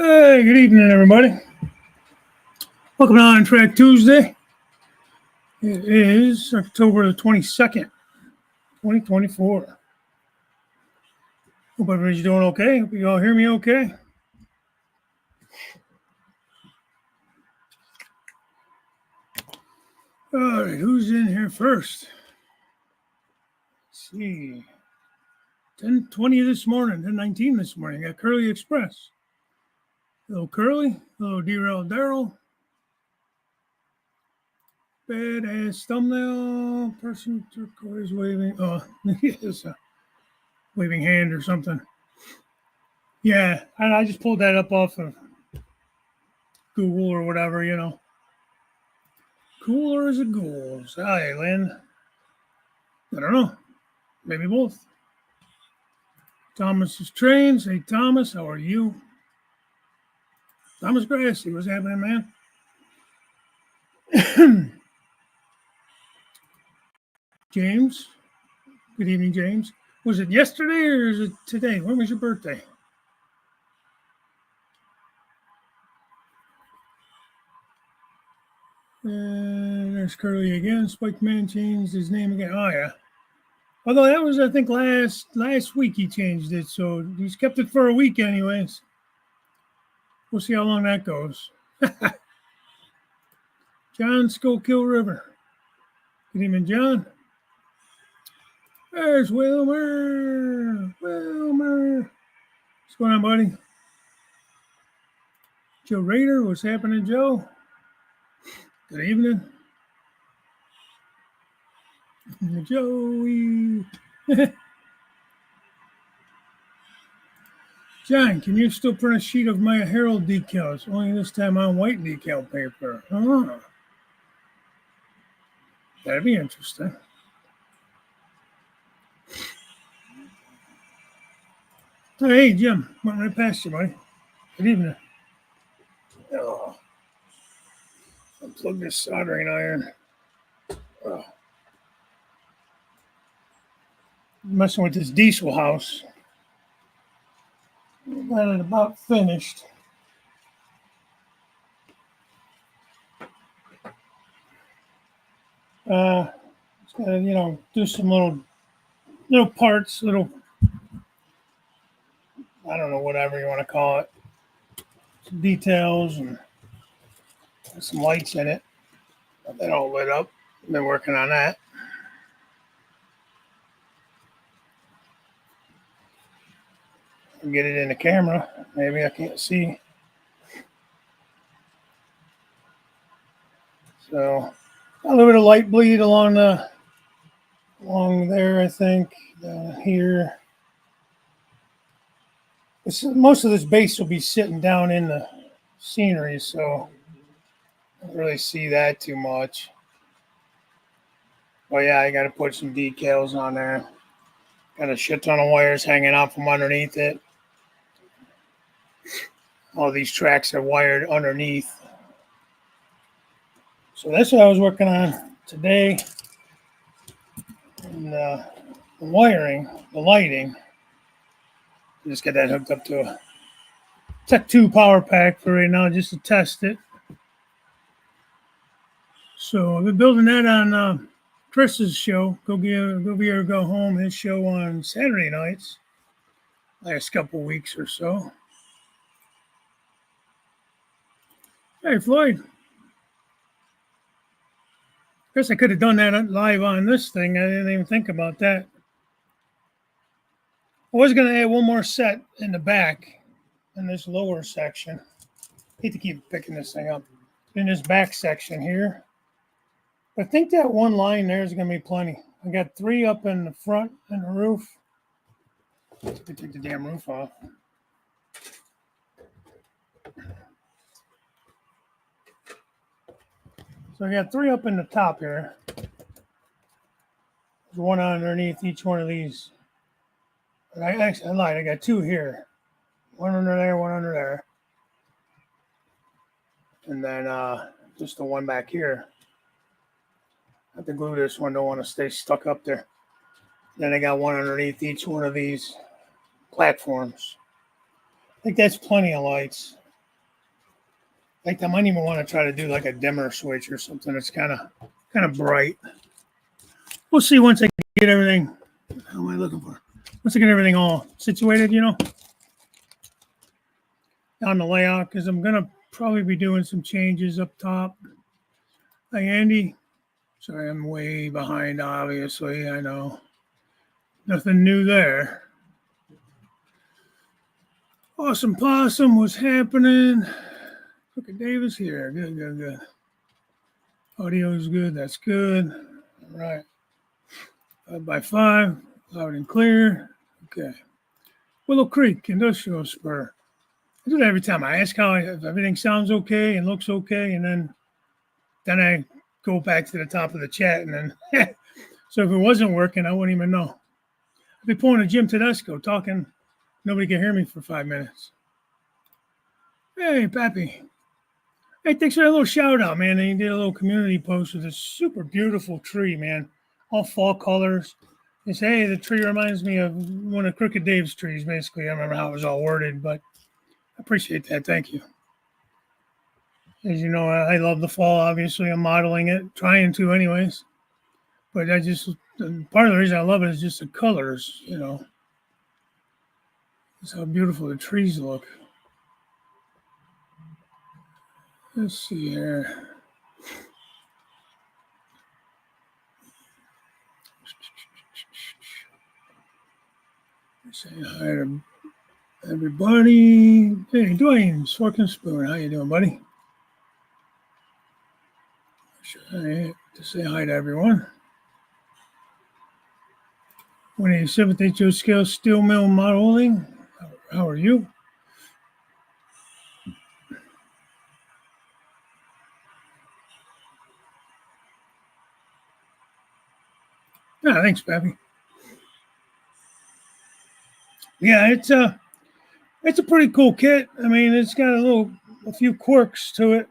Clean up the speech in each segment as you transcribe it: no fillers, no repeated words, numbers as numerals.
Hey, good evening, everybody. Welcome to On Track Tuesday. It is October the 22nd, 2024. Hope everybody's doing okay. Hope you all hear me okay. All right, who's in here first? Let's see. 10:20 this morning, 10:19 this morning. Got Curly Express. Hello, Curly. Hello, Derail Daryl. Badass thumbnail. Person turquoise waving. Oh, it's a waving hand or something. Yeah, I just pulled that up off of Google or whatever, you know. Cooler as a ghoul. Hi, Lynn. I don't know. Maybe both. Thomas's trains. Hey, Thomas, how are you? Thomas Grassy, what's happening, man? James. Good evening, James. Was it yesterday or is it today? When was your birthday? There's Curly again. Spike Man changed his name again. Oh, yeah. Although that was, I think, last week he changed it, so he's kept it for a week anyways. We'll see how long that goes. John Skullkill River. Good evening, John. There's Wilmer. What's going on, buddy? Joe Rader. What's happening, Joe? Good evening. Joey. John, can you still print a sheet of my Herald decals? Only this time on white decal paper. Oh. That'd be interesting. Hey, Jim. Went right past you, buddy. Good evening. Oh. Unplug this soldering iron. Oh. Messing with this diesel house. Got it about finished. Just gotta, do some little parts, I don't know, whatever you want to call it. Some details and some lights in it. Got that all lit up. Been working on that. Get it in the camera. Maybe I can't see. So a little bit of light bleed along there, I think. Here. Most of this base will be sitting down in the scenery, so I don't really see that too much. But yeah, I got to put some decals on there. Got a shit ton of wires hanging out from underneath it. All these tracks are wired underneath. So that's what I was working on today. And the wiring, the lighting. Just get that hooked up to a Tech 2 power pack for right now, just to test it. So I've been building that on Chris's show, Go Be or Go Home, his show on Saturday nights, last couple weeks or so. Hey, Floyd. Guess I could have done that live on this thing. I didn't even think about that. I was going to add one more set in the back in this lower section. Hate to keep picking this thing up. In this back section here. But I think that one line there is going to be plenty. I got 3 up in the front and the roof. Take the damn roof off. So I got 3 up in the top here. There's one underneath each one of these. But I lied. I got 2 here. One under there, one under there. And then just the one back here. I have to glue this one. Don't want to stay stuck up there. Then I got one underneath each one of these platforms. I think that's plenty of lights. Like I might even want to try to do like a dimmer switch or something. It's kind of bright. We'll see once I get everything. How am I looking for? Once I get everything all situated, on the layout, because I'm gonna probably be doing some changes up top. Hi, Andy. Sorry, I'm way behind. Obviously, I know. Nothing new there. Awesome Possum, what's happening? Crooked Davis here. Good, good, good. Audio is good. That's good. All right. 5x5, loud and clear. Okay. Willow Creek Industrial Spur. I do that every time. I ask if everything sounds okay and looks okay, and then I go back to the top of the chat, and then so if it wasn't working, I wouldn't even know. I'd be pulling a Jim Tedesco talking. Nobody can hear me for 5 minutes. Hey, Pappy. Hey, thanks for that little shout out, man. And you did a little community post with a super beautiful tree, man. All fall colors. You say, hey, the tree reminds me of one of Crooked Dave's trees, basically. I don't remember how it was all worded, but I appreciate that. Thank you. As you know, I love the fall. Obviously, I'm modeling it, trying to, anyways. But part of the reason I love it is just the colors, It's how beautiful the trees look. Let's see here. Say hi to everybody. Hey, Dwayne, Fork and Spoon. How you doing, buddy? Sure, to say hi to everyone. 187th HO scale steel mill modeling. How are you? Yeah, thanks, Pappy. Yeah, it's a pretty cool kit. I mean, it's got a few quirks to it.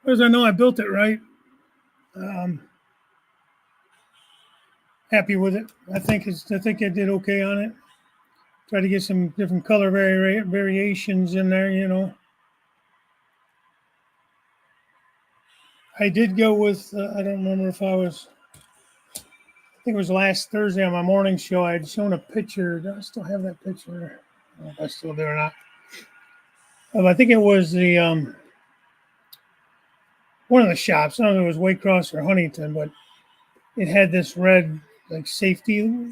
As I know, I built it right. Happy with it. I think I did okay on it. Try to get some different color variations in there. I did go with. I don't remember if I think it was last Thursday on my morning show. I had shown a picture. Do I still have that picture? I don't know if I still do or not. I think it was the one of the shops. I don't know if it was Waycross or Huntington, but it had this red like safety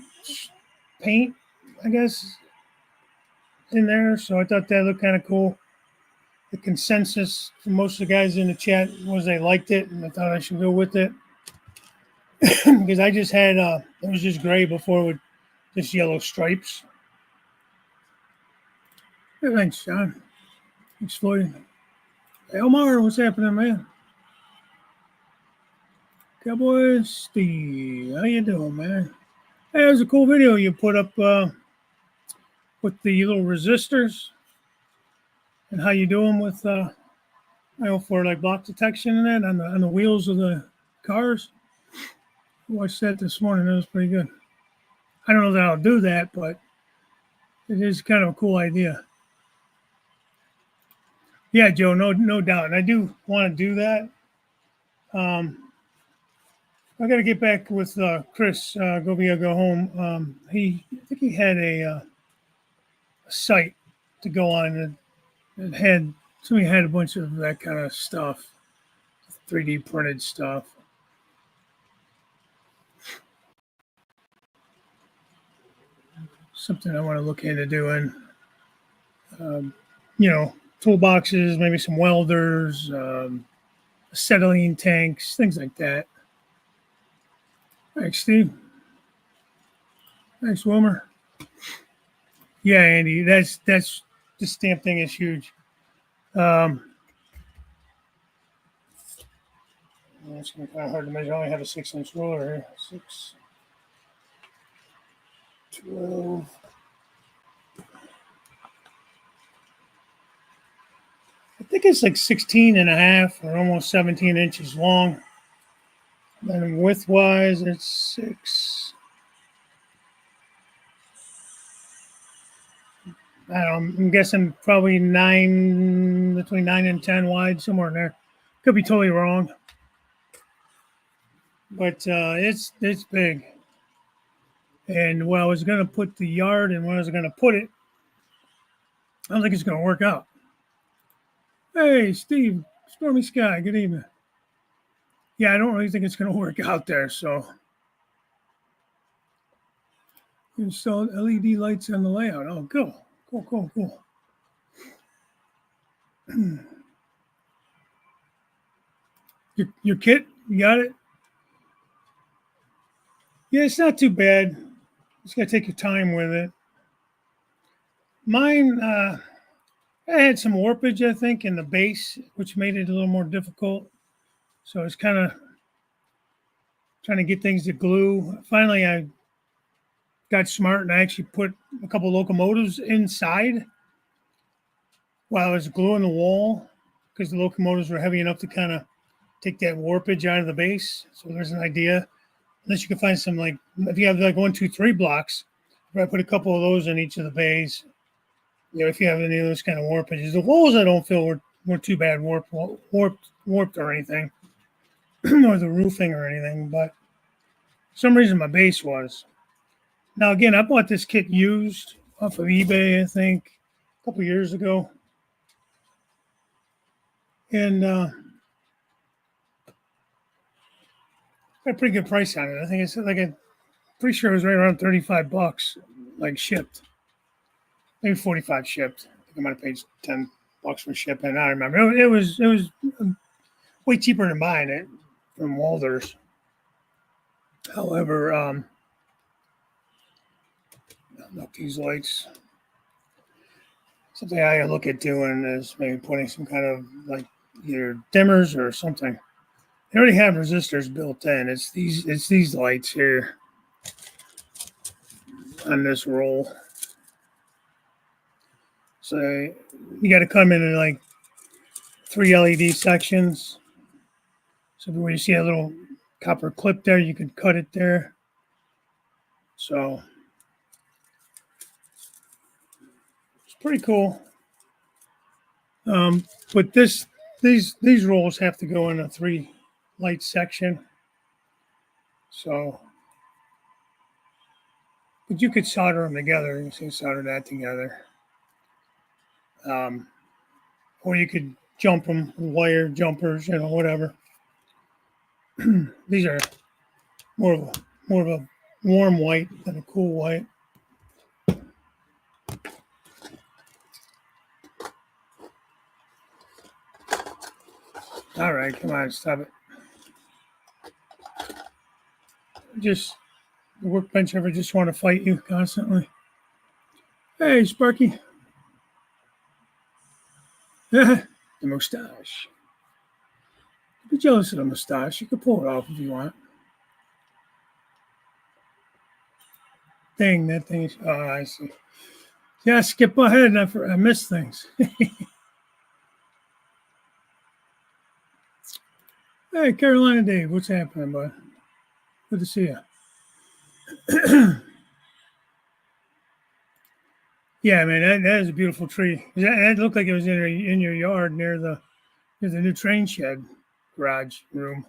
paint, I guess, in there. So I thought that looked kind of cool. The consensus from most of the guys in the chat was they liked it, and I thought I should go with it because I just had it was just gray before with just yellow stripes. Hey, thanks, John. Thanks, Floyd. Hey, Omar, what's happening, man? Cowboy Steve, how you doing, man? Hey, that was a cool video you put up with the little resistors and how you do them with, for like block detection and that on the wheels of the cars. I watched that this morning. That was pretty good. I don't know that I'll do that, but it is kind of a cool idea. Yeah, Joe, no doubt. And I do want to do that. I got to get back with Chris Go Via Go Home. I think he had a site to go on that had somebody had a bunch of that kind of stuff, 3D printed stuff. Something I want to look into doing. Toolboxes, maybe some welders, acetylene tanks, things like that. Thanks, Steve. Thanks, Wilmer. Yeah, Andy, that's this stamp thing is huge. It's going to be kind of hard to measure. I only have a 6-inch ruler here. 6, 12. I think it's like 16 and a half or almost 17 inches long. And width-wise, it's 6. I don't know, I'm guessing probably between 9 and 10 wide, somewhere in there. Could be totally wrong, but it's big. And where I was going to put the yard and where I was going to put it, I don't think it's going to work out. Hey, Steve, Stormy Sky, good evening. Yeah, I don't really think it's going to work out there. So installed LED lights on the layout. Oh, cool. Your kit, you got it? Yeah, it's not too bad. Just got to take your time with it. Mine, I had some warpage, I think, in the base, which made it a little more difficult. So it's kind of trying to get things to glue. Finally, I got smart and I actually put a couple locomotives inside while I was gluing the wall because the locomotives were heavy enough to kind of take that warpage out of the base. So there's an idea. Unless you can find some, like, if you have like 1, 2, 3 blocks, if I put a couple of those in each of the bays, if you have any of those kind of warpages, the walls I don't feel were too bad warped or anything, or the roofing or anything, but for some reason my base was. Now again, I bought this kit used off of eBay, I think, a couple years ago, and got a pretty good price on it. I think it's like pretty sure it was right around $35, like shipped, maybe 45 shipped. I think I might have paid $10 for shipping. I don't remember. It was way cheaper than buying it from Walters. However, look, these lights. Something I look at doing is maybe putting some kind of like either dimmers or something. They already have resistors built in. It's these lights here on this roll. So you got to come in like 3 LED sections. So when you see a little copper clip there, you can cut it there. So it's pretty cool. But these rolls have to go in a 3 light section. So, but you could solder them together. You can solder that together. Or you could jump them with wire jumpers, whatever. These are more of a warm white than a cool white. All right, come on, stop it. Just the workbench ever just want to fight you constantly. Hey, Sparky. The mustache. Be jealous of the mustache. You can pull it off if you want. Dang, that thing is. Oh, I see. Yeah, skip ahead and I missed things. Hey, Carolina Dave, what's happening, bud? Good to see you. Yeah, man, that is a beautiful tree. That looked like it was in your yard near the new train shed garage room.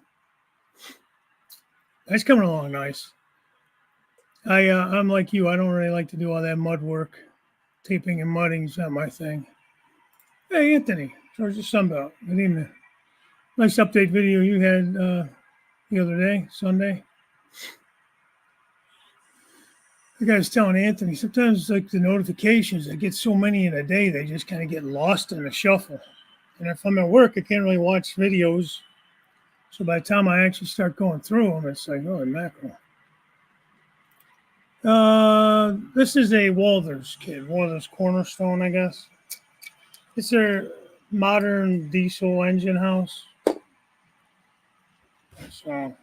That's coming along nice. I'm like you. I don't really like to do all that mud work. Taping and mudding is not my thing. Hey, Anthony, Georgia Sunbelt. Good evening. Nice update video you had the other day, Sunday. The guy was telling Anthony, sometimes like the notifications, I get so many in a day, they just kind of get lost in the shuffle. And if I'm at work, I can't really watch videos. So by the time I actually start going through them, it's like, holy mackerel. This is a Walters kit, Walters Cornerstone, I guess. It's their modern diesel engine house. So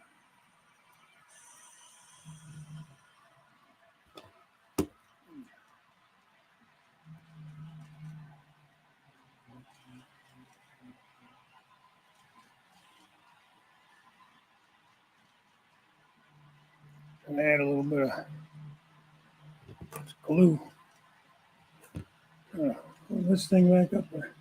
and add a little bit of glue. Pull this thing back up there.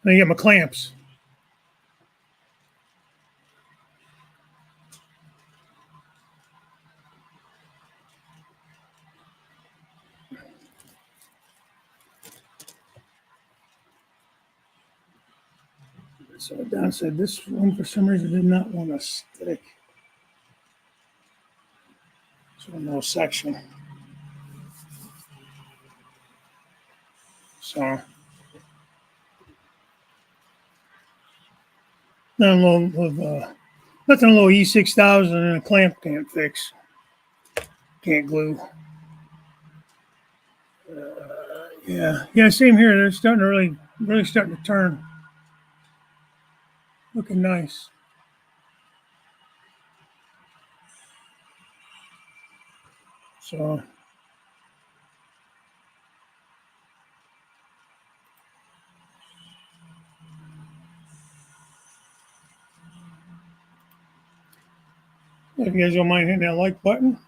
And I get my clamps. So Don said this one for some reason did not want to stick. So no section. So nothing a little E6000 and a clamp can't fix. Can't glue. Yeah, same here. They're starting to really starting to turn. Looking nice. So if you guys don't mind hitting that like button.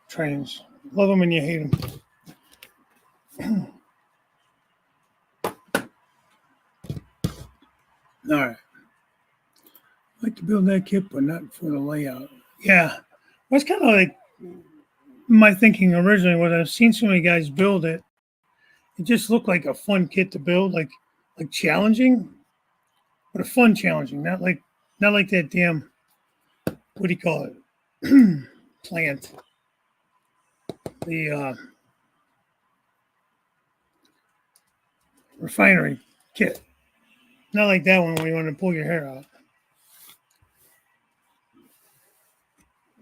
Trains. Love them and you hate them. All right. I like to build that kit, but not for the layout. Yeah. That's kind of like my thinking originally when I've seen so many guys build it. It just looked like a fun kit to build, like challenging, but a fun challenging, not like that damn, what do you call it? Plant. The refinery kit. Not like that one where you want to pull your hair out.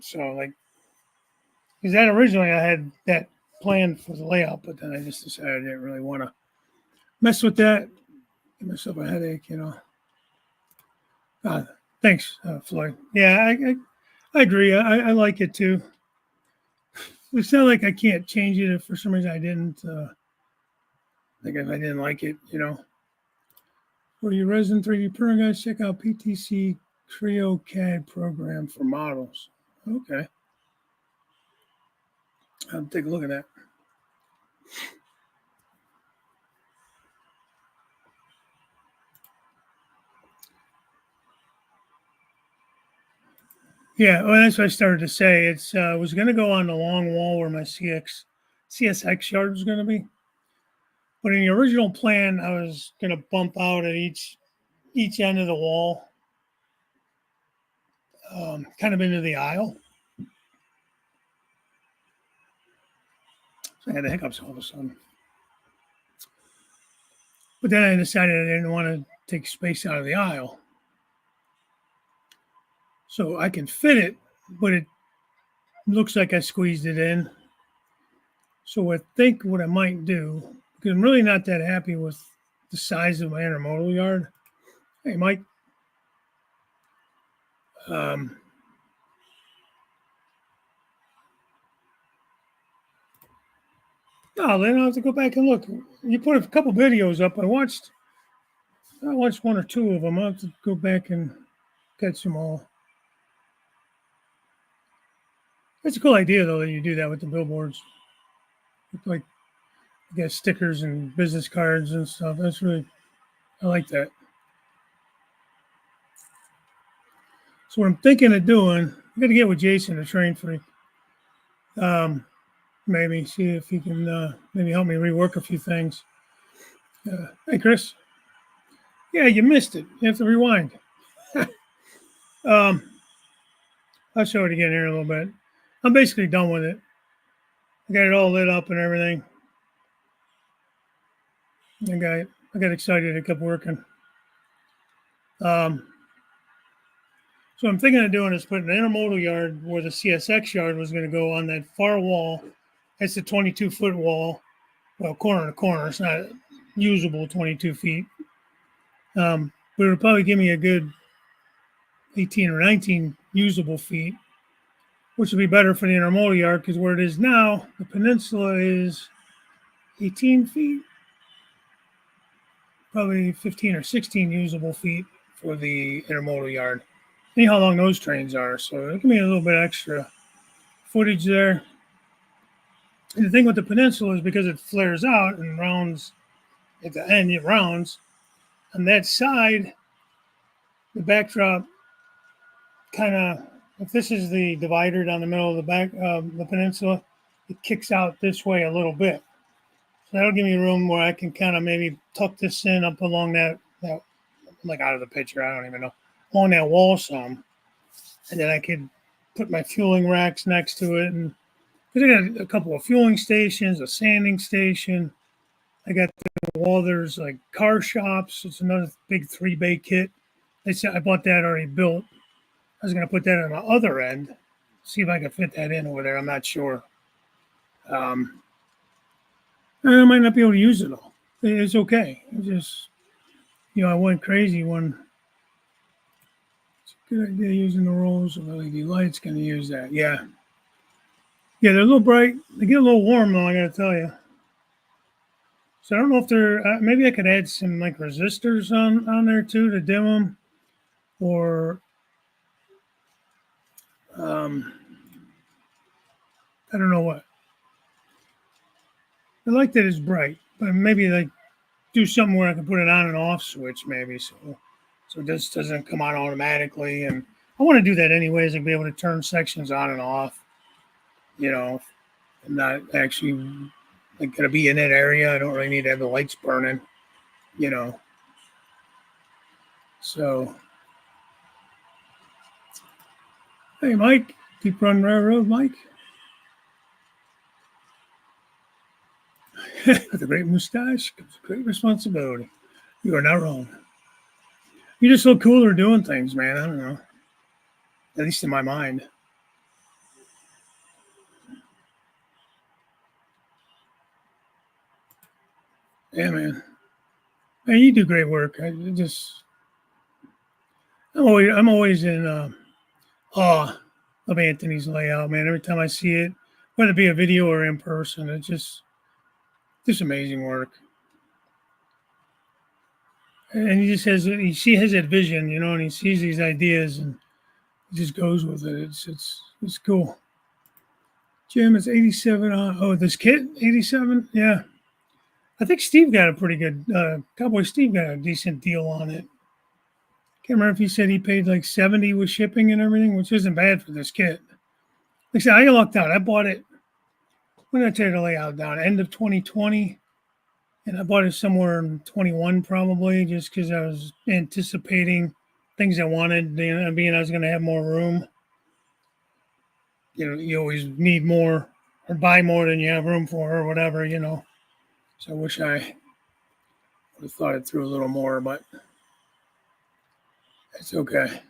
So like, because that originally I had that planned for the layout, but then I just decided I didn't really want to mess with that. Give myself a headache, you know. Thanks, Floyd. Yeah, I agree. I like it too. It's not like I can't change it if for some reason I didn't. Like if I didn't like it, you know. For your resin 3D printer guys, check out PTC Creo CAD program for models. Okay. I'll take a look at that. Yeah, well, that's what I started to say. It's was going to go on the long wall where my CSX yard was going to be, but in the original plan, I was going to bump out at each end of the wall, kind of into the aisle. So I had the hiccups all of a sudden. But then I decided I didn't want to take space out of the aisle, so I can fit it, but it looks like I squeezed it in. So I think what I might do, because I'm really not that happy with the size of my intermodal yard. Hey, Mike. Um, no, then I'll have to go back and look. You put a couple videos up. I watched one or two of them. I'll have to go back and catch them all. It's a cool idea, though, that you do that with the billboards. Like, you got stickers and business cards and stuff. I like that. So what I'm thinking of doing, I'm going to get with Jason, the train freak. Maybe see if he can maybe help me rework a few things. Hey, Chris. Yeah, you missed it. You have to rewind. I'll show it again here in a little bit. I'm basically done with it. I got it all lit up and everything. I got excited. It kept working. Um, so I'm thinking of doing is putting an intermodal yard where the CSX yard was going to go on that far wall. It's a 22-foot wall, well, corner to corner. It's not usable 22 feet. But it'll probably give me a good 18 or 19 usable feet, which will be better for the intermodal yard because where it is now, the peninsula is 18 feet, probably 15 or 16 usable feet for the intermodal yard. See how long those trains are. So it can be a little bit extra footage there. And the thing with the peninsula is because it flares out and rounds at the end, it rounds on that side, the backdrop kind of, if this is the divider down the middle of the back of the peninsula, it kicks out this way a little bit. So that'll give me room where I can kind of maybe tuck this in up along that like out of the picture, I don't even know, along that wall some. And then I could put my fueling racks next to it. And because I got a couple of fueling stations, a sanding station. I got the wall, there's like car shops. It's another big 3-bay kit. They said I bought that already built. I was going to put that on the other end, see if I can fit that in over there. I'm not sure. I might not be able to use it all. It's okay. It's just, I went crazy when it's a good idea using the rolls of LED lights. Going to use that. Yeah. Yeah, they're a little bright. They get a little warm, though, I got to tell you. So I don't know if they're, maybe I could add some like resistors on there too to dim them. Or, I don't know what. I like that it's bright, but maybe like do something where I can put an on and off switch, maybe so this doesn't come on automatically. And I want to do that anyways, and be able to turn sections on and off. I'm not actually like gonna be in that area. I don't really need to have the lights burning. You know, so hey, Mike, Deep Run Railroad, Mike, with a great mustache comes a great responsibility. You are not wrong. You just look cooler doing things, man. I don't know. At least in my mind. Yeah, man. Man, you do great work. I'm always in awe of Anthony's layout, man. Every time I see it, whether it be a video or in person, it's just amazing work. And he has that vision, and he sees these ideas and he just goes with it. It's cool. Jim, it's 87 on. Oh, this kit, 87. Yeah, I think Steve got a pretty good. Cowboy Steve got a decent deal on it. Can't remember if he said he paid like 70 with shipping and everything, which isn't bad for this kit. Like I said, I lucked out. I bought it. When did I tell you the layout down? End of 2020. And I bought it somewhere in 21 probably, just because I was anticipating things I wanted, being I was going to have more room. You always need more or buy more than you have room for or whatever. So I wish I would have thought it through a little more, but it's okay.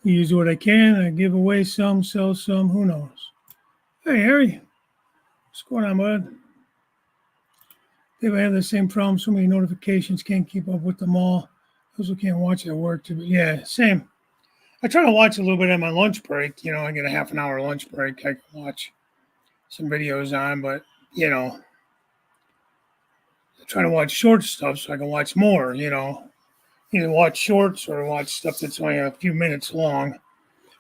Use what I can. I give away some, sell some. Who knows? Hey, Harry. What's going on, bud? They have the same problem. So many notifications, can't keep up with them all. Those who can't watch at work. Yeah, same. I try to watch a little bit at my lunch break. I get a half an hour lunch break. I can watch some videos on, but I try to watch short stuff so I can watch more. Either watch shorts or watch stuff that's only a few minutes long.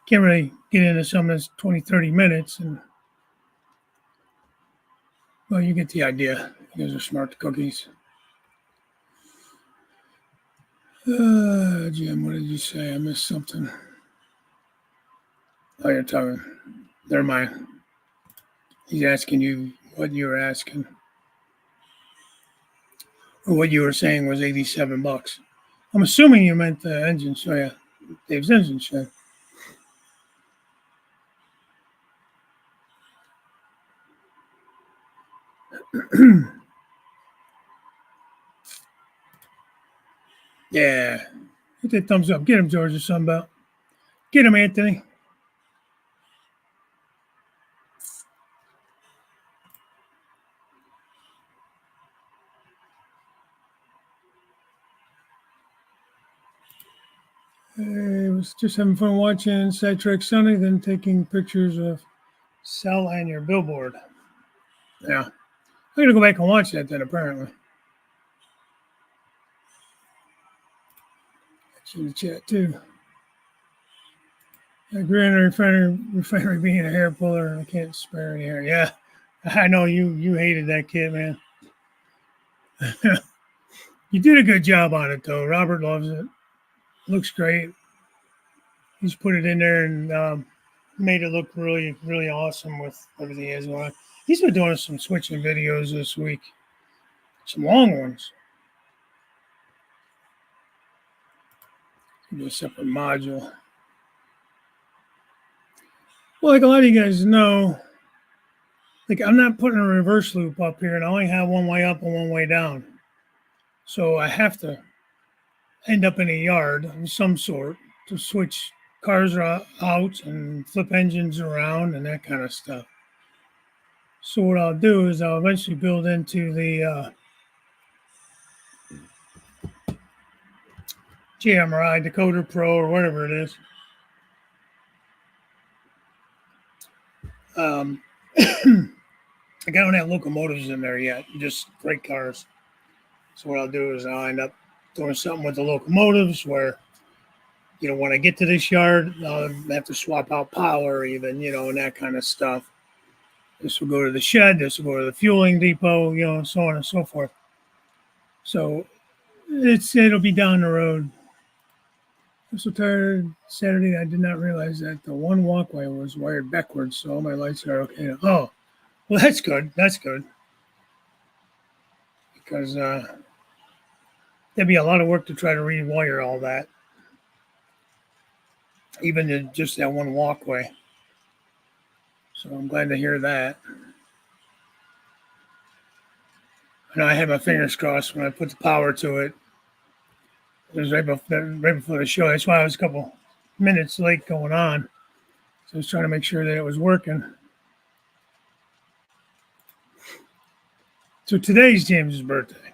Can't really get into something that's 20, 30 minutes. And, well, you get the idea. You guys are smart cookies. Jim, what did you say? I missed something. Oh, you're talking. Never mind. He's asking you what you were asking. Or what you were saying was $87. I'm assuming you meant the engine show, yeah. Dave's engine show. Yeah. Hit that thumbs up. Get him, George or Sunbelt. Get him, Anthony. I was just having fun watching Sidetrack Sunday, then taking pictures of Sal and your billboard. Yeah. I'm going to go back and watch that then, apparently. That's in the chat, too. A Grand refinery being a hair puller. I can't spare any hair. Yeah. I know you hated that kid, man. You did a good job on it, though. Robert loves it. Looks great. He's put it in there and made it look really, really awesome with everything he has going on. He's been doing some switching videos this week, some long ones. Do a separate module. Well, like a lot of you guys know, like I'm not putting a reverse loop up here, and I only have one way up and one way down. So I have to end up in a yard of some sort to switch cars out and flip engines around and that kind of stuff. So what I'll do is I'll eventually build into the GMRI Decoder Pro or whatever it is. I don't have locomotives in there yet, just freight cars. So what I'll do is I'll end up doing something with the locomotives where, when I get to this yard, I'll have to swap out power even, and that kind of stuff. This will go to the shed, this will go to the fueling depot, so on and so forth. So it'll be down the road. I'm so tired Saturday, I did not realize that the one walkway was wired backwards, so all my lights are okay now. Oh, well, that's good. That's good. Because there'd be a lot of work to try to rewire all that, even in just that one walkway. So I'm glad to hear that. And I had my fingers crossed when I put the power to it. It was right before the show. That's why I was a couple minutes late going on. So I was trying to make sure that it was working. So today's James's birthday.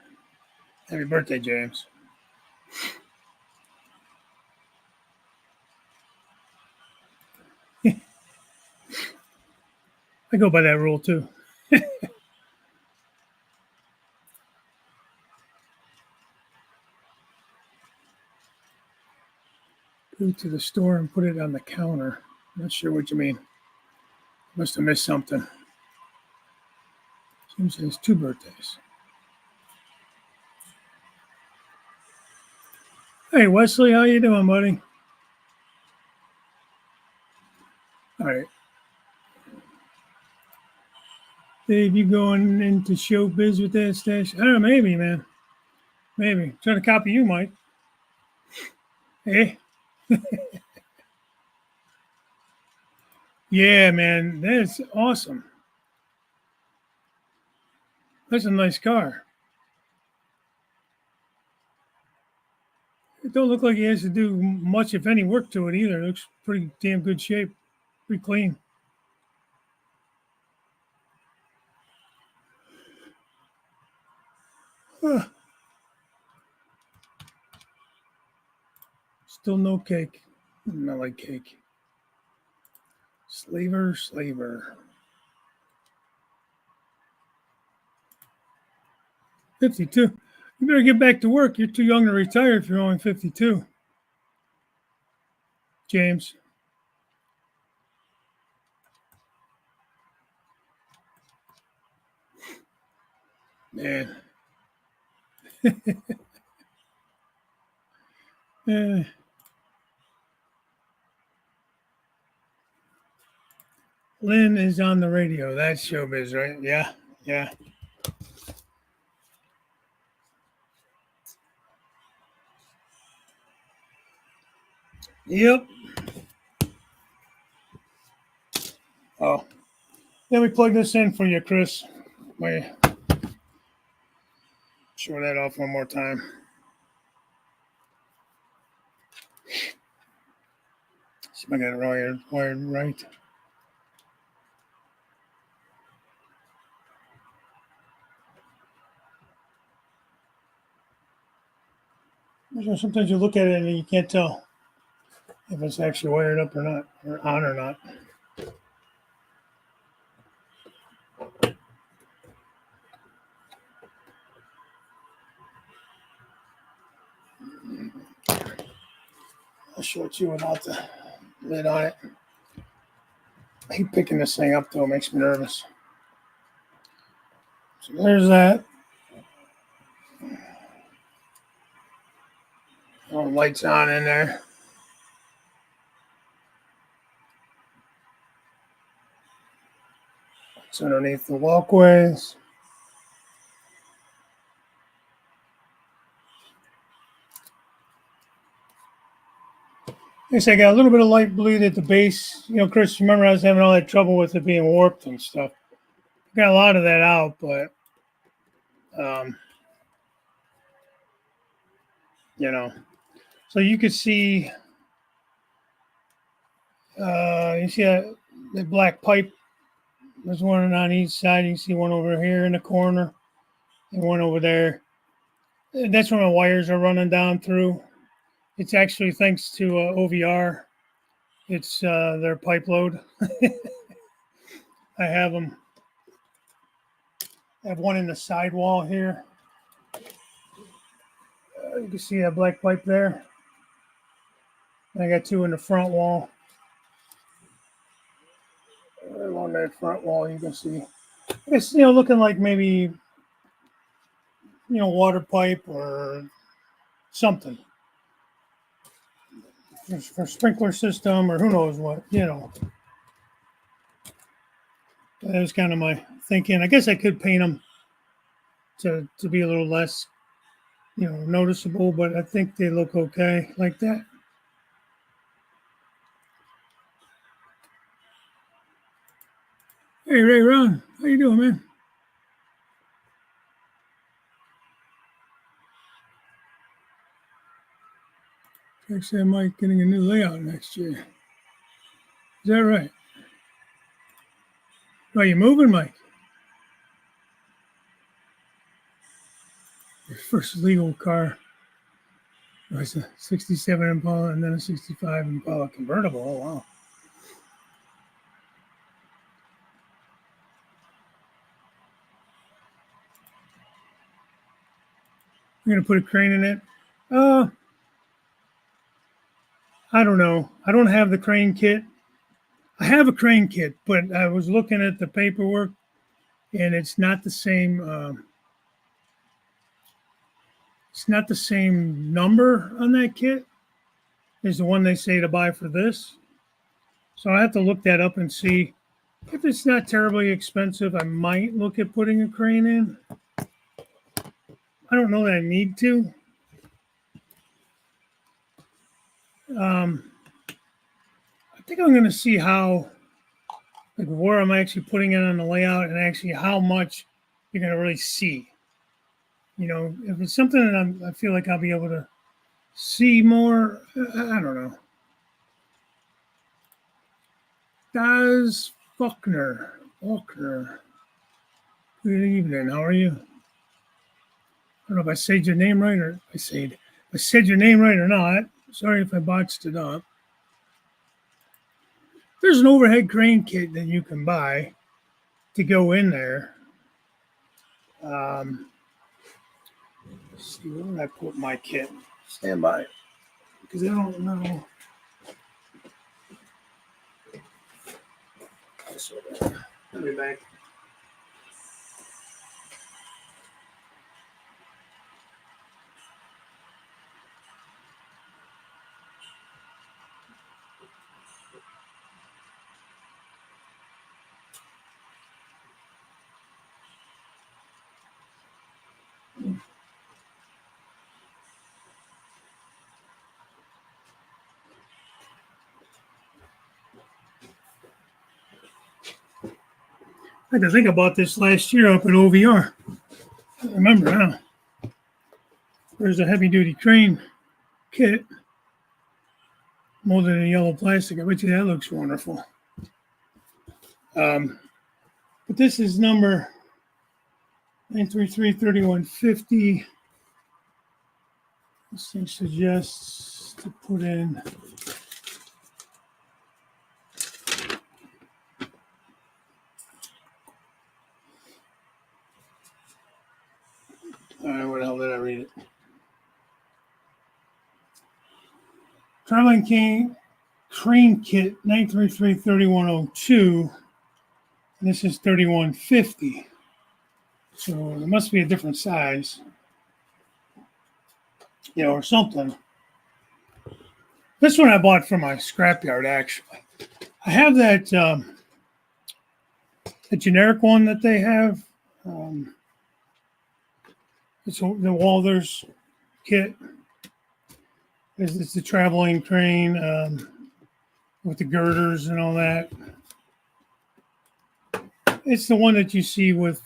Happy birthday, James. I go by that rule too. Go to the store and put it on the counter. I'm not sure what you mean. Must have missed something. James has 2 birthdays. Hey, Wesley, how you doing, buddy? All right. Dave, you going into showbiz with that stash? I don't know, maybe, man. Maybe. Trying to copy you, Mike. Hey. Yeah, man. That's awesome. That's a nice car. It don't look like he has to do much, if any, work to it either. It looks pretty damn good shape. Pretty clean. Huh. Still no cake. Not like cake. Slaver. 52. You better get back to work. You're too young to retire if you're only 52. James. Man. Lynn is on the radio. That's showbiz, right? Yeah. Yep. Oh, let me plug this in for you, Chris. Let me show that off one more time. See if I got it wired right. Sometimes you look at it and you can't tell if it's actually wired up or not, or on or not. I'll show it to you without the lid on it. I hate picking this thing up though, it makes me nervous. So there's that. All the lights on in there. It's underneath the walkways. I guess I got a little bit of light bleed at the base. You know, Chris, remember I was having all that trouble with it being warped and stuff. Got a lot of that out, but you know, so you could see, you see the black pipe. There's one on each side. You can see one over here in the corner and one over there. That's where my wires are running down through. It's actually thanks to OVR. It's their pipe load. I have them. I have one in the sidewall here. You can see that black pipe there. I got two in the front wall. On that front wall, you can see it's looking like maybe water pipe or something for sprinkler system or who knows what. That was kind of my thinking. I guess I could paint them to be a little less noticeable, but I think they look okay like that. Hey, Ray Ron, how you doing, man? Jack said Mike getting a new layout next year. Is that right? Are you moving, Mike? Your first legal car was a 67 Impala and then a 65 Impala convertible. Oh, wow. You're going to put a crane in it? I don't know. I don't have the crane kit. I have a crane kit, but I was looking at the paperwork and it's not the same. It's not the same number on that kit as the one they say to buy for this. So I have to look that up and see if it's not terribly expensive. I might look at putting a crane in. I don't know that I need to. I think I'm going to see where I'm actually putting it on the layout and actually how much you're going to really see. If it's something that I feel like I'll be able to see more, I don't know. Daz Faulkner. Good evening. How are you? I don't know if I said your name right or I said your name right or not. Sorry if I botched it up. There's an overhead crane kit that you can buy to go in there. Let's see, where did I put my kit? Stand by, because I don't know. I'll be back. I had to think about this last year up at OVR. I remember now. There's a heavy duty crane kit. molded in yellow plastic. I bet you that looks wonderful. But this is number 933-3150. This thing suggests to put in where the hell did I read it? Traveling Crane Kit 933-3102. And this is 3150. So it must be a different size. Or something. This one I bought from my scrapyard, actually. I have that the generic one that they have. It's the Walters kit. It's the traveling crane with the girders and all that. It's the one that you see with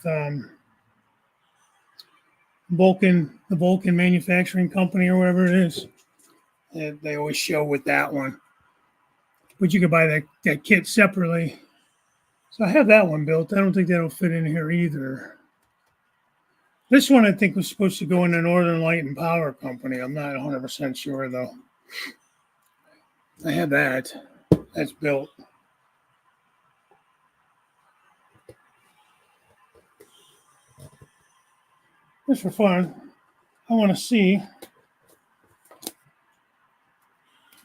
Vulcan, the Vulcan Manufacturing Company or whatever it is. They always show with that one. But you can buy that kit separately. So I have that one built. I don't think that'll fit in here either. This one I think was supposed to go in the Northern Light and Power Company. I'm not 100% sure though. I have that. That's built. Just for fun, I want to see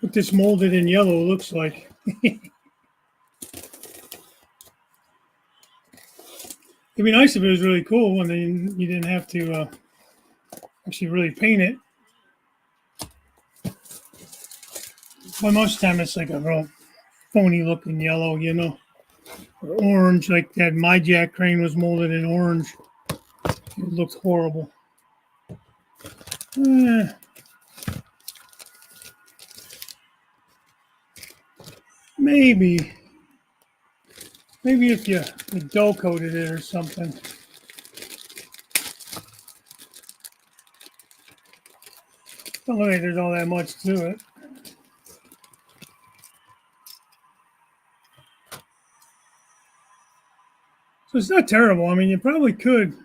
what this molded in yellow looks like. It'd be nice if it was really cool and then you didn't have to actually really paint it. But most of the time it's like a real phony looking yellow, or orange, like that My Jack crane was molded in orange. It looks horrible. Maybe if you dull coated it or something. Don't look like there's all that much to it. So it's not terrible. I mean, you probably could,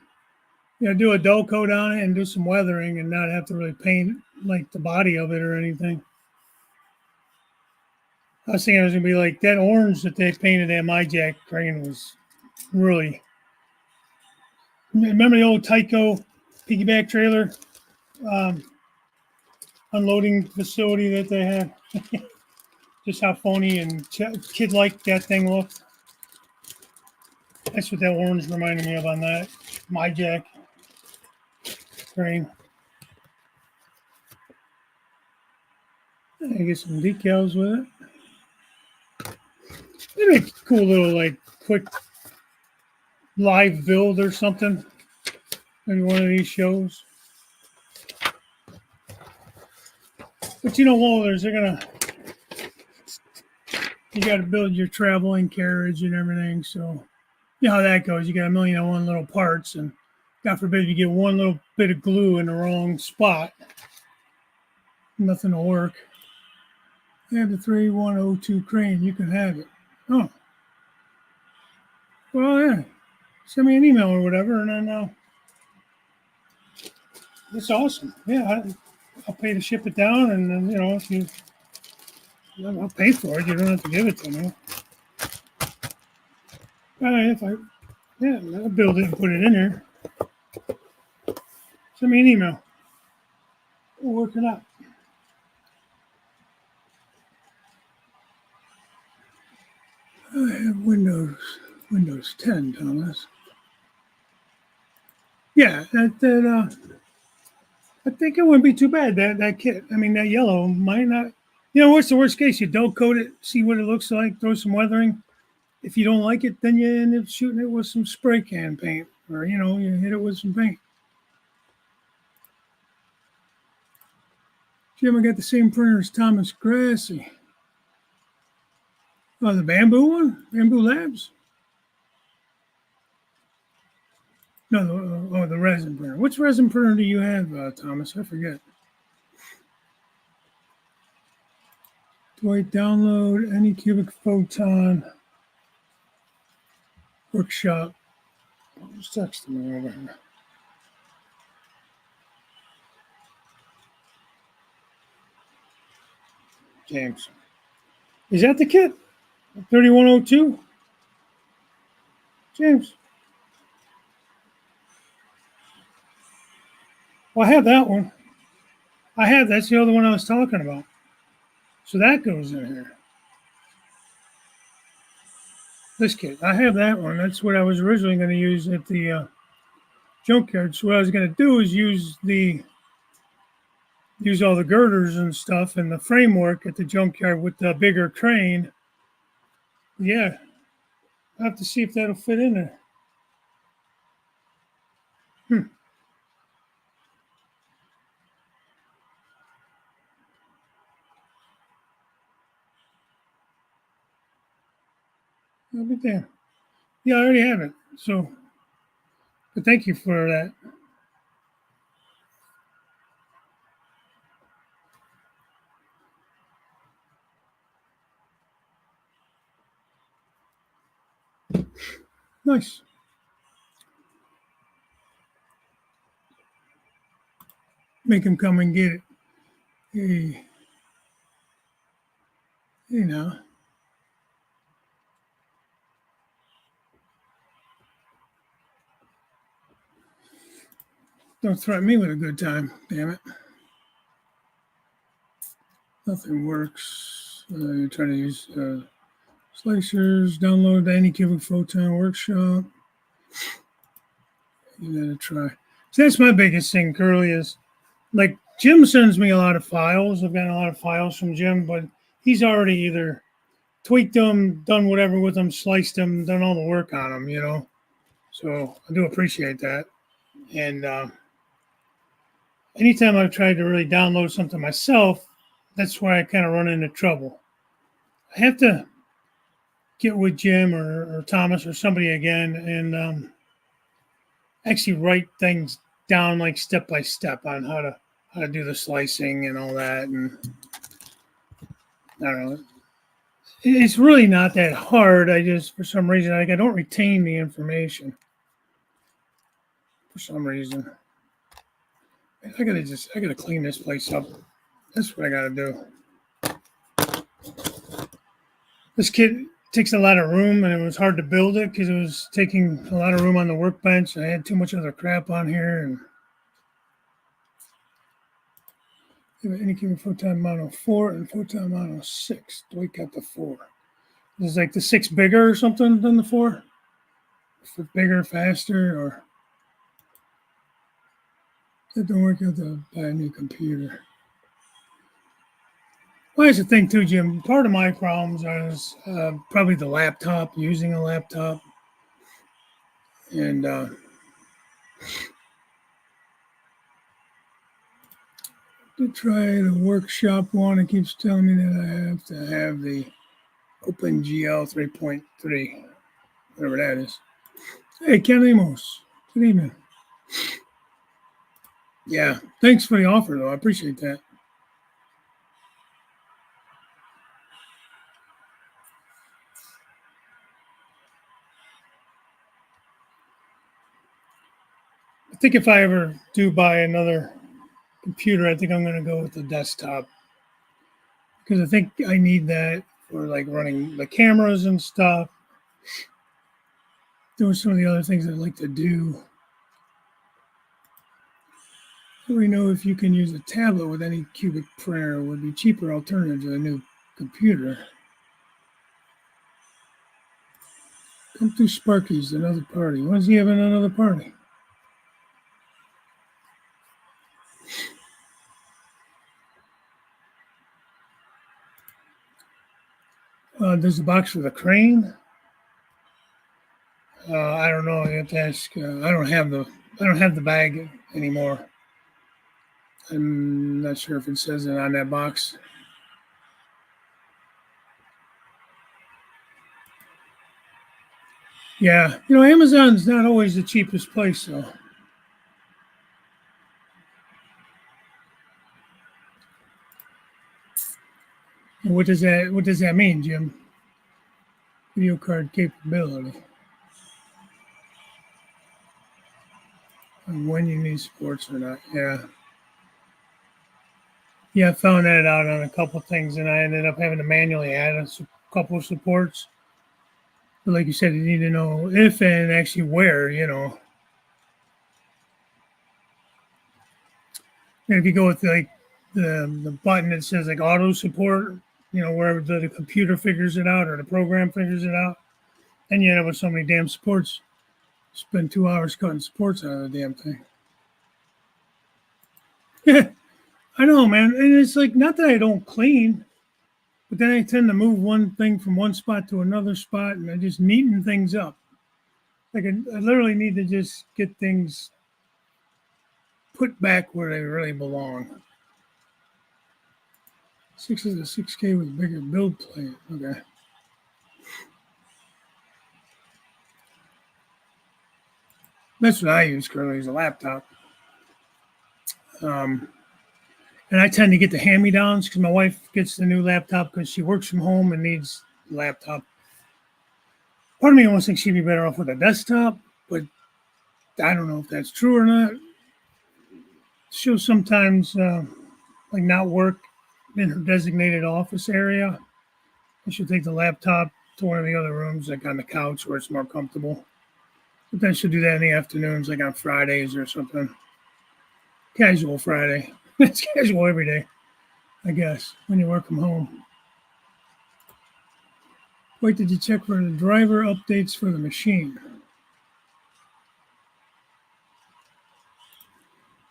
do a dull coat on it and do some weathering and not have to really paint like the body of it or anything. I was thinking it was gonna be like that orange that they painted at My Jack crane was really. Remember the old Tyco piggyback trailer unloading facility that they had? Just how phony and kid-like that thing looked. That's what that orange reminded me of on that My Jack crane. I get some decals with it. Maybe a cool little, quick live build or something. Maybe one of these shows. But Walters, you got to build your traveling carriage and everything. So, you know how that goes. You got a million and one little parts, and God forbid you get one little bit of glue in the wrong spot. Nothing will work. I have the 3102 crane. You can have it. Oh. Well, yeah. Send me an email or whatever, and then it's awesome. Yeah, I'll pay to ship it down, and then, if I'll pay for it. You don't have to give it to me. I'll build it and put it in there. Send me an email. We'll work it out. I have Windows 10, Thomas. Yeah, I think it wouldn't be too bad, that kit. I mean, that yellow might not. What's the worst case? You dull coat it, see what it looks like, throw some weathering. If you don't like it, then you end up shooting it with some spray can paint, or, you hit it with some paint. Jim, I got the same printer as Thomas Grassi. Oh, the Bamboo one? Bamboo Labs? No, the resin printer. Which resin printer do you have, Thomas? I forget. Dwight, download any cubic photon workshop. Who's texting me over here? James. Is that the kit? 3102? James. Well, I have that one. That's the other one I was talking about. So that goes in here. This kit. I have that one. That's what I was originally going to use at the junkyard. So what I was going to do is use all the girders and stuff and the framework at the junkyard with the bigger crane. Yeah, I have to see if that'll fit in there. I'll be damned. Yeah, I already have it. So, but thank you for that. Nice. Make him come and get it. Hey, you know. Don't threaten me with a good time, damn it. Nothing works. You're trying to use slicers, download the Any Cubic Photon Workshop. You gotta try. So that's my biggest thing, Curly, is like Jim sends me a lot of files. I've gotten a lot of files from Jim, but he's already either tweaked them, done whatever with them, sliced them, done all the work on them, you know. So I do appreciate that. And anytime I've tried to really download something myself, that's where I kind of run into trouble. I have to get with Jim or Thomas or somebody again and actually write things down like step by step on how to do the slicing and all that. And I don't know. It's really not that hard. I just, for some reason, I don't retain the information. For some reason, I gotta clean this place up. That's what I gotta do. This kit takes a lot of room, and it was hard to build it because it was taking a lot of room on the workbench. I had too much other crap on here, and Any Cubic Photon Mono 4 and Photon Mono 6. Dwight got the 4. Is like the 6 bigger or something than the 4? If it's bigger, faster, or that don't work out to buy a new computer. Well, that's the thing too, Jim. Part of my problems is probably the laptop, using a laptop. And to try the workshop one, it keeps telling me that I have to have the OpenGL 3.3, whatever that is. Hey, Ken Amos, good evening. Yeah, thanks for the offer, though. I appreciate that. I think if I ever do buy another computer, I think I'm going to go with the desktop because I think I need that for like running the cameras and stuff. Doing some of the other things I'd like to do. I don't really know if you can use a tablet with any cubic printer. It would be cheaper alternative to a new computer. Come through Sparky's, another party. When's he having another party? There's a box for the crane. I don't know. You have to ask. I don't have the bag anymore. I'm not sure if it says it on that box. Yeah, you know, Amazon's not always the cheapest place, though. What does that mean, Jim? Video card capability. And when you need sports or not. Yeah. Yeah, I found that out on a couple things, and I ended up having to manually add a couple of supports. But like you said, you need to know if and actually where, And if you go with like the button that says like auto support, wherever the computer figures it out or the program figures it out, and you end up with so many damn supports. Spend 2 hours cutting supports out of the damn thing. I know, man. And it's like not that I don't clean, but then I tend to move one thing from one spot to another spot, and I just neaten things up. Like I literally need to just get things put back where they really belong. 6 is a 6K with bigger build plate. Okay. That's what I use currently is a laptop. And I tend to get the hand-me-downs because my wife gets the new laptop because she works from home and needs a laptop. Part of me almost thinks she'd be better off with a desktop, but I don't know if that's true or not. She'll sometimes like not work in her designated office area. And she'll take the laptop to one of the other rooms, like on the couch where it's more comfortable. But then she'll do that in the afternoons, like on Fridays or something. Casual Friday. It's casual every day, I guess, when you work from home. Wait, did you check for the driver updates for the machine?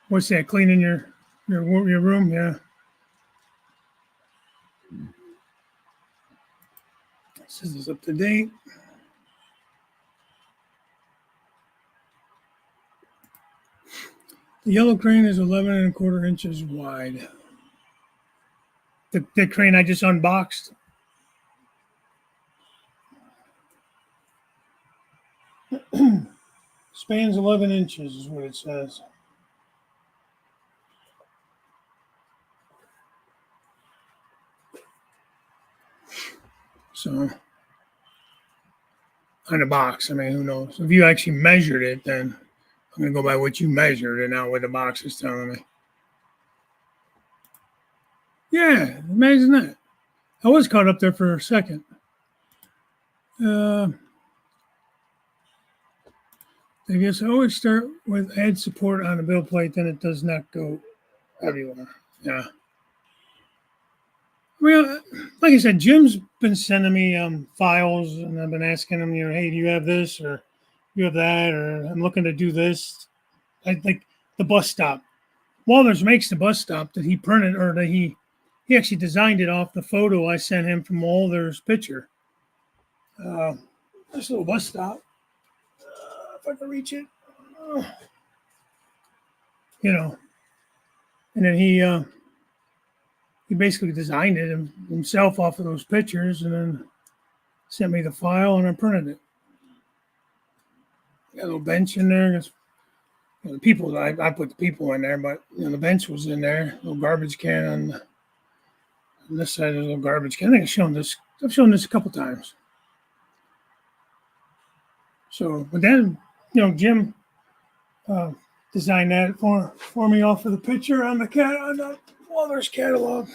What's that? Cleaning your room? Yeah. This is up to date. The yellow crane is 11 1/4 inches wide. The crane I just unboxed. Spans 11 inches is what it says. So on the box, I mean, who knows? If you actually measured it, then I'm going to go by what you measured and not what the box is telling me. Yeah, imagine that. I was caught up there for a second. I guess I always start with add support on the build plate, then it does not go everywhere. Yeah. Well, like I said, Jim's been sending me files, and I've been asking him, hey, do you have this or you have that, or I'm looking to do this. I like the bus stop. Walters makes the bus stop that he printed, or that he actually designed it off the photo I sent him from Walters' picture. This little bus stop. If I can reach it, and then he basically designed it himself off of those pictures, and then sent me the file, and I printed it. Got a little bench in there. The people, I put the people in there, but the bench was in there. A little garbage can on this side. There's a little garbage can. I think I've shown this a couple times. So, but then Jim designed that for me off of the picture on the Walters catalog.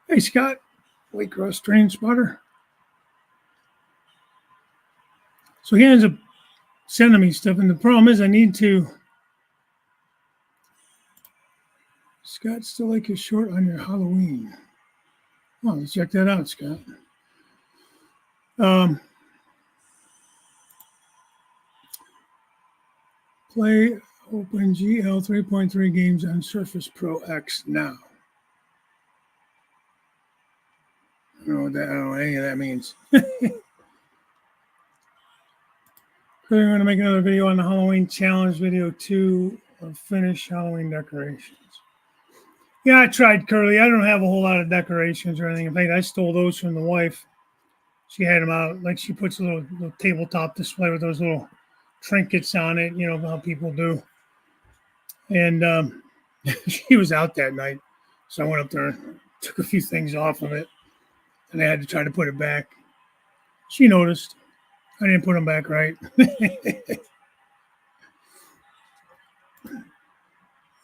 Hey Scott, Waycross Train Spotter. So he ends up sending me stuff, and the problem is I need to. Scott, still like your short on your Halloween. Oh, let's check that out, Scott. Play OpenGL 3.3 games on Surface Pro X now. I don't know what any of that means. We're going to make another video on the Halloween challenge, video 2 of finish Halloween decorations. Yeah, I tried, Curly. I don't have a whole lot of decorations or anything. In fact, I stole those from the wife. She had them out, like she puts a little tabletop display with those little trinkets on it, how people do. And she was out that night. So I went up there and took a few things off of it, and I had to try to put it back. She noticed I didn't put them back right.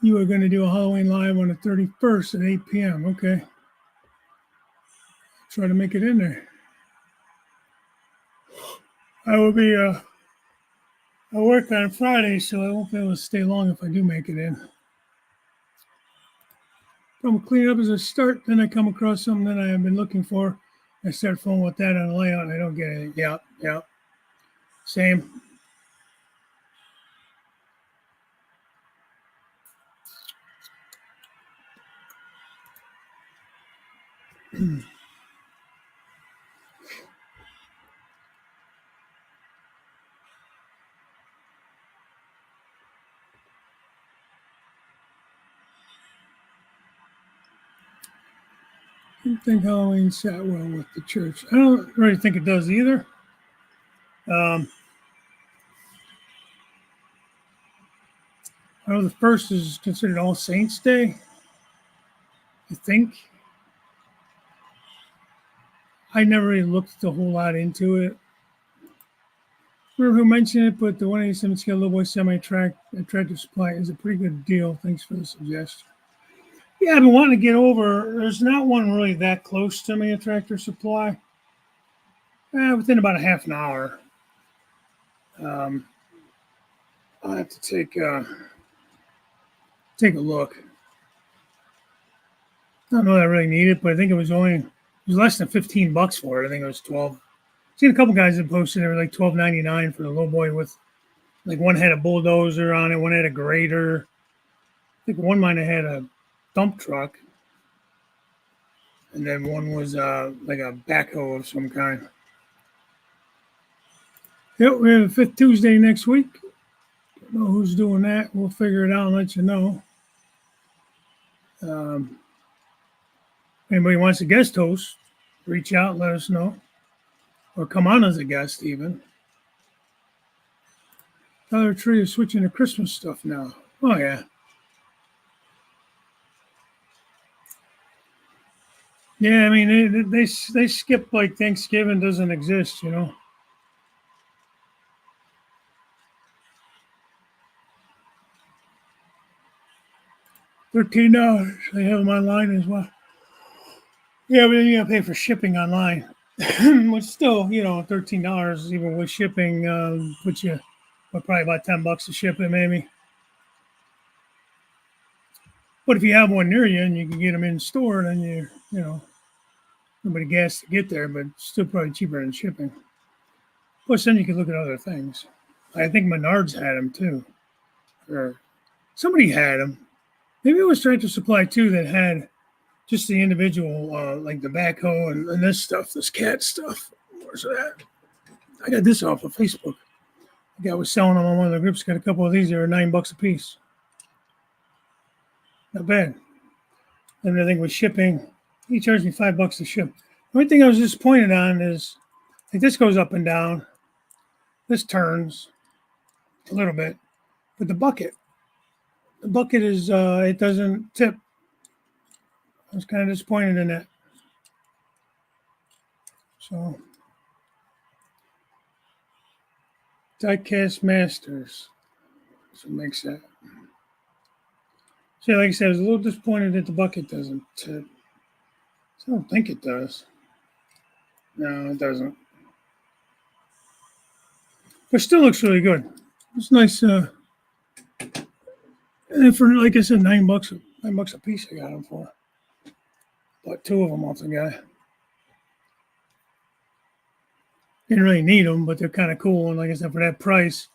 You are going to do a Halloween live on the 31st at 8 p.m. Okay. Try to make it in there. I will be I work on Friday, so I won't be able to stay long if I do make it in. I'm cleaning up as a start, then I come across something that I have been looking for. I start fooling with that on the layout and I don't get it. Yeah. Same. I don't think Halloween sat well with the church. I don't really think it does either. I know the first is considered All Saints Day, I think. I never really looked a whole lot into it. I remember who mentioned it, but the 187 scale low boy semi-attractive supply is a pretty good deal. Thanks for the suggestion. Yeah, I've been wanting to get over. There's not one really that close to me, a Tractor Supply. Within about a half an hour. I'll have to take a look. I don't know that I really need it, but I think it was less than $15 for it. I think it was 12. I've seen a couple guys that posted they were like $12.99 for the low boy with like one had a bulldozer on it, one had a grader. I think one might have had a dump truck. And then one was like a backhoe of some kind. Yep, we have a fifth Tuesday next week. Don't know who's doing that. We'll figure it out and let you know. Anybody wants a guest host, reach out and let us know. Or come on as a guest even. Dollar Tree is switching to Christmas stuff now. Oh, yeah. Yeah, I mean, they skip like Thanksgiving doesn't exist, you know. $13. They have them online as well. Yeah, but then you got to pay for shipping online, which still, you know, $13 even with shipping puts you probably about $10 to ship it, maybe. But if you have one near you and you can get them in store, then you know, nobody gas to get there, but still probably cheaper than shipping. Plus, then you can look at other things. I think Menards had them too, or somebody had them. Maybe it was Tractor Supply too that had just the individual, like the backhoe and this stuff, this cat stuff. Where's that? I got this off of Facebook. The guy was selling them on one of the groups. Got a couple of these. They were $9 a piece. Not bad. And I think with shipping, he charged me $5 to ship. The only thing I was disappointed on is like this goes up and down. This turns a little bit, but the bucket is it doesn't tip. I was kind of disappointed in that. So, Diecast Masters. So it makes that. So, like I said, I was a little disappointed that the bucket doesn't tip. So I don't think it does. No, it doesn't. But it still looks really good. It's nice. And for, like I said, $9 a piece I got them for. Bought two of them off the guy. Didn't really need them, but they're kind of cool. And like I said, for that price,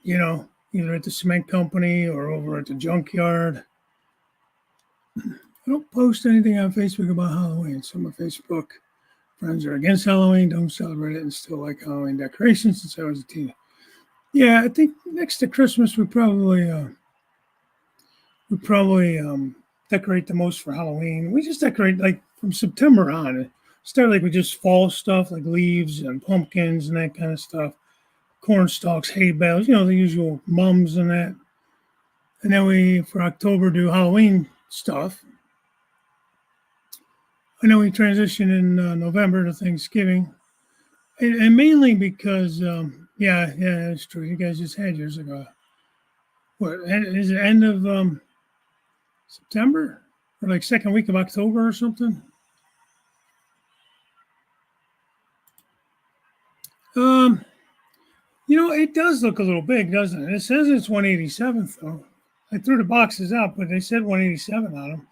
you know, either at the cement company or over at the junkyard. I don't post anything on Facebook about Halloween. Some of my Facebook friends are against Halloween, don't celebrate it, and still like Halloween decorations since I was a teen. Yeah, I think next to Christmas we probably decorate the most for Halloween. We just decorate like from September on. Start like with just fall stuff like leaves and pumpkins and that kind of stuff. Corn stalks, hay bales, you know, the usual mums and that. And then we, for October, do Halloween stuff. I know we transitioned in November to Thanksgiving, and mainly because, yeah, that's true. You guys just had yours ago. What is it? End of September or like second week of October or something? Um, it does look a little big, doesn't it? It says it's 187th though. I threw the boxes out, but they said 187 on them.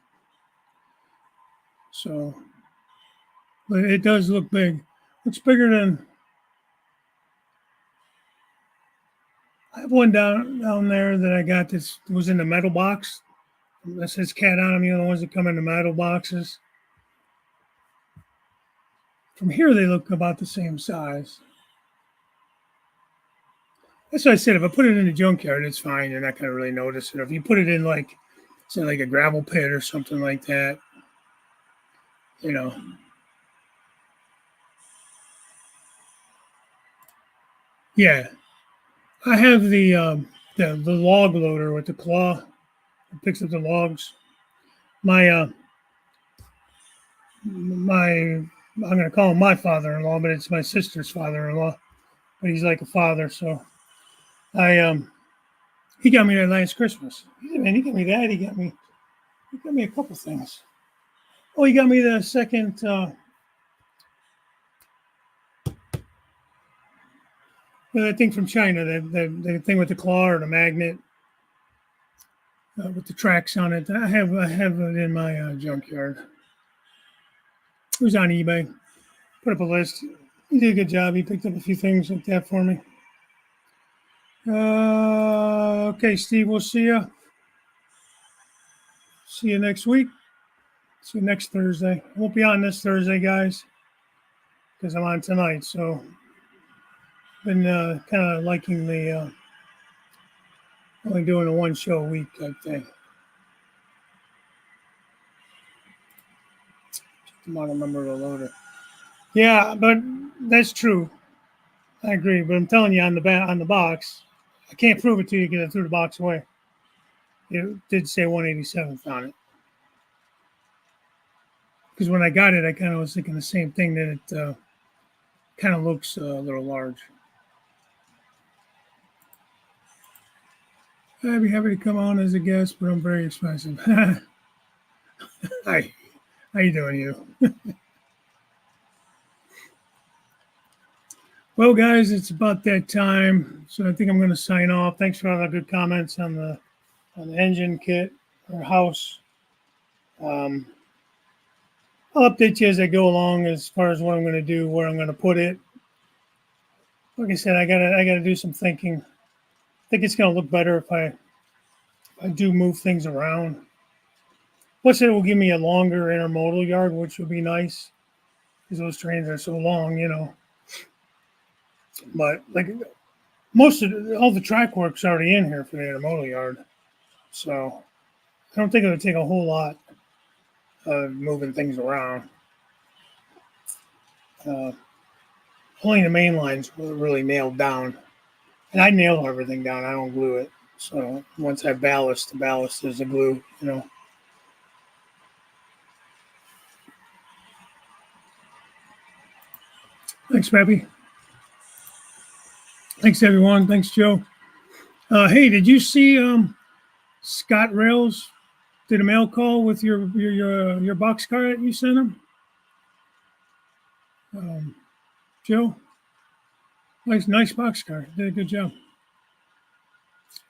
So, but it does look big. Looks bigger than I have one down there that I got that was in the metal box. That says cat on them. The ones that come in the metal boxes. From here, they look about the same size. That's what I said. If I put it in the junkyard, it's fine. You're not going to really notice it. If you put it in say like a gravel pit or something like that, you know. Yeah, I have the log loader with the claw. It picks up the logs. My my I'm going to call him my father-in-law, but it's my sister's father-in-law. But he's like a father, so I he got me that last Christmas. He got me that. He got me a couple things. Oh, he got me the second that thing from China, the thing with the claw or the magnet with the tracks on it. I have it in my junkyard. It was on eBay. Put up a list. He did a good job. He picked up a few things like that for me. Okay, Steve. We'll see you. See you next week. See you next Thursday. I won't be on this Thursday, guys, because I'm on tonight. So, been kind of liking the only doing a one show a week type thing. Check the model number of the loader. Yeah, but that's true. I agree. But I'm telling you, on the box, I can't prove it to you because I threw the box away. It did say 187th on it. Because when I got it, I kind of was thinking the same thing, that it kind of looks a little large. I'd be happy to come on as a guest, but I'm very expensive. Hi, how you doing, you? Well, guys, it's about that time, so I think I'm going to sign off. Thanks for all the good comments on the engine kit or house. I'll update you as I go along as far as what I'm going to do, where I'm going to put it. Like I said, I gotta do some thinking. I think it's going to look better if I do move things around. Plus, it will give me a longer intermodal yard, which would be nice because those trains are so long. But like all the track work's already in here for the intermodal yard, so I don't think it would take a whole lot of moving things around. Only the main lines were really nailed down, and I nail everything down. I don't glue it. So once I ballast, the ballast is the glue. Thanks, Peppy. Thanks, everyone. Thanks, Joe. Hey, did you see Scott Rails did a mail call with your box car that you sent him? Joe, nice box car. Did a good job.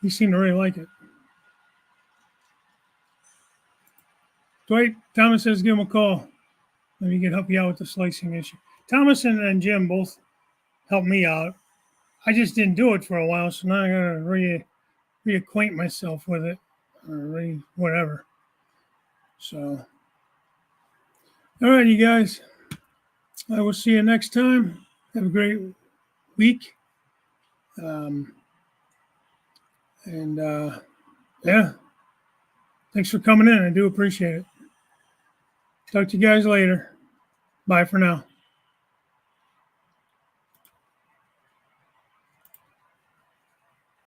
He seemed to really like it. Dwight, Thomas says give him a call. Maybe he can help you out with the slicing issue. Thomas and Jim both helped me out. I just didn't do it for a while, so now I gotta reacquaint myself with it, or whatever. So, all right, you guys. I will see you next time. Have a great week. And yeah, thanks for coming in. I do appreciate it. Talk to you guys later. Bye for now.